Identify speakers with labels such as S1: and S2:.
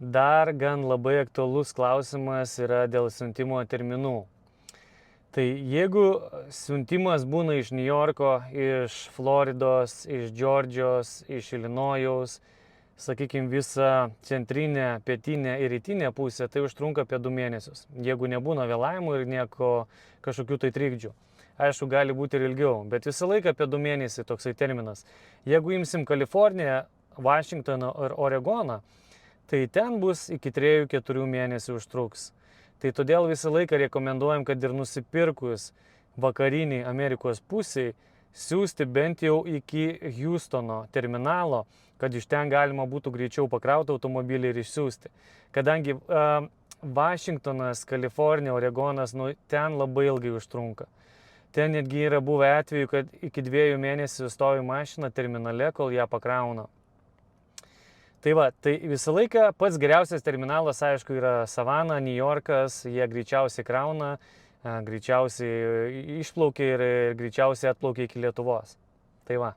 S1: dar gan labai aktualus klausimas yra dėl siuntimo terminų. Tai jeigu siuntimas būna iš New Yorko, iš Floridos, iš Džordžijos, iš Ilinojaus, sakykime, visą centrinę, pietinę ir rytinę pusę, tai užtrunka apie 2 mėnesius. Jeigu nebūna vėlavimų ir nieko kažkokių tai trikdžių. Aišku, gali būti ir ilgiau, bet visą laiką apie 2 mėnesiai toksai terminas. Jeigu imsim Kaliforniją, Vašingtoną ir Oregoną, tai ten bus iki 3-4 mėnesių užtruks. Tai todėl visą laiką rekomenduojam, kad ir nusipirkus vakariniai Amerikos pusiai, siūsti bent jau iki Houstono terminalo, kad iš ten galima būtų greičiau pakrauti automobilį ir išsiųsti. Kadangi Vašingtonas, Kalifornija, Oregonas, ten labai ilgai užtrunka. Ten netgi yra buvę atveju, kad iki 2 mėnesių stovi mašina terminale, kol ją pakrauna. Tai va, tai visą laiką pats geriausias terminalas, aišku, yra Savana, New Yorkas, jie greičiausiai krauna, greičiausiai išplaukia ir greičiausiai atplaukia iki Lietuvos. Tai va.